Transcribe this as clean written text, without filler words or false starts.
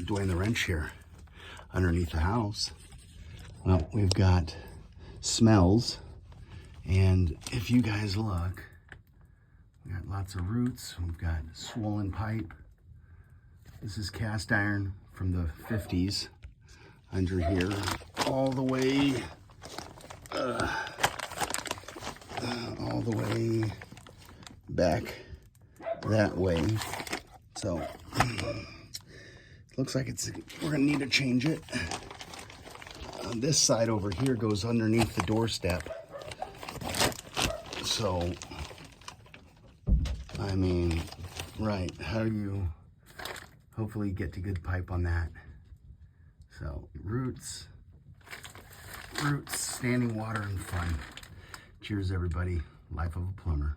doing the wrench here underneath the house. Well, we've got smells, and if you guys look, we got lots of roots. We've got swollen pipe. This is cast iron from the 50s under here, all the way back that way. So looks like we're gonna need to change it. This side over here goes underneath the doorstep. So, I mean, right, how do you hopefully get to good pipe on that? So, roots, standing water, and fun. Cheers, everybody. Life of a plumber.